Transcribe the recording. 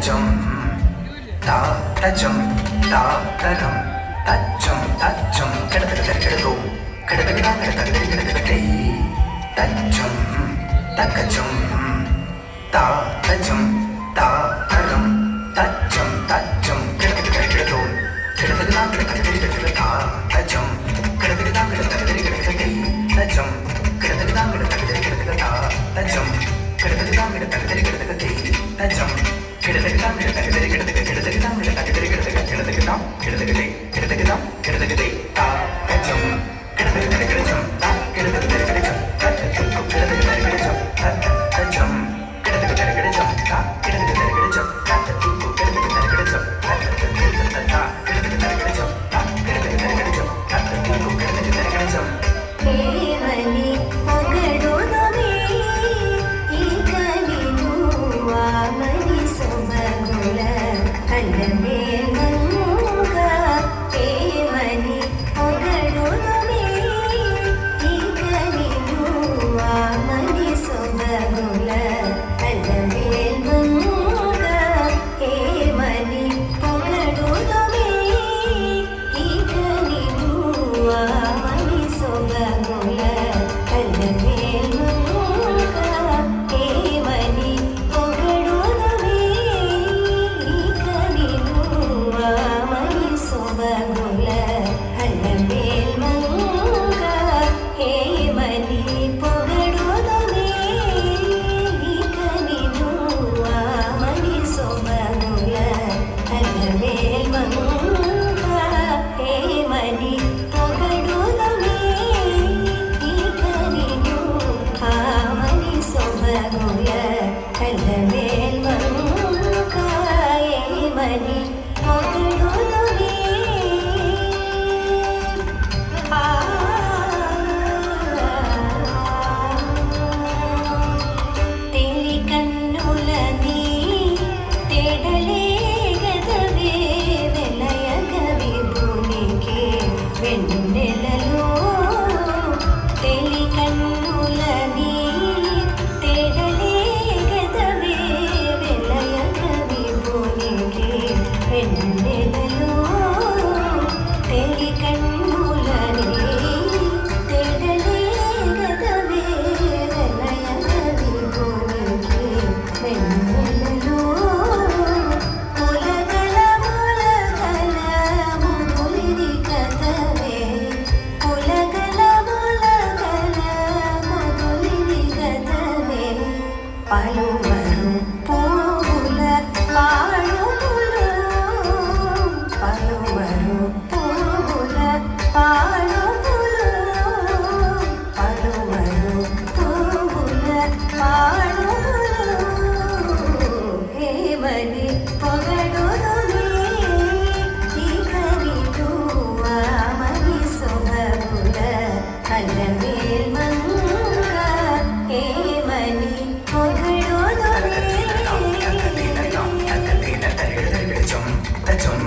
తచ్చం తా తచ్చం తా తరం తచ్చం తచ్చం కిడతక తరికిడతో కిడతక కిడతక కిడతక తచ్చం తక్కచం తా తచ్చం తా తరం తచ్చం తచ్చం కిడతక తరికిడతో కిడతక కిడతక కిడతక తా తచ్చం కిడతక కిడతక కిడతక తచ్చం కిడతక కిడతక కిడతక తా తచ్చం కిడతక కిడతక కిడతక తచ్చం కిడతక కిడతక కిడతక కిడతక కిడతక కిడతక కిడతక తా కిడతక కిడతక తా కిడతక తా తచ్చం కిడతక కిడతక తా కిడతక కిడతక తచ్చం కిడతక కిడతక తచ్చం కిడతక కిడతక తా కిడతక కిడతక తచ్చం కిడతక కిడతక తా కిడతక కిడతక తా కిడతక కిడతక తచ్చం కిడతక కిడతక ఏమని పొగడునవే ఇక నిన్ను ఆమని సొబగుల అల్లమేల్మంగా ఏమని పొగడునవే ఇక నిన్ను ఆమని సొబగుల అల్లమేల్మంగా ఏమని పొగడునవే ఇక నిన్ను ఆమని సొబగుల అల్లమేల్మంగా ఏమని పొగడునవే ఇక నిన్ను ఆమని సొబగుల అల్లమేల్మంగా ఏమని పొగడునవే ఇక నిన్ను ఆమని సొబగుల అల్లమేల్మంగా ఏమని పొగడునవే ఇక నిన్ను ఆమని సొబగుల అల్లమేల్మంగా ఏమని పొగడునవే తెలి కన్నులని తెడలే గదవే వెలయగ విభునికి వెన్నెలలో తెలి కన్నులని తెడలే గదవే వెలయగ విభునికి వెన్నెలలో తెలి కన్నులని తెడలే గదవే వెలయగ విభునికి వెన్నెలలో పులగల ములగల ముదులిది కథవే పులగల ములగల ముదులిది కథవే పలువరు పువ్వుల పాడుములు పలువరు పువ్వుల పాడుములు పలువరు పువ్వుల పాడుములు ఏమని పొగడునవే ఇక నిన్ను ఆమని సొబగుల అల్లమేల్మంగా ఏమని పొగడునవే తచ్చం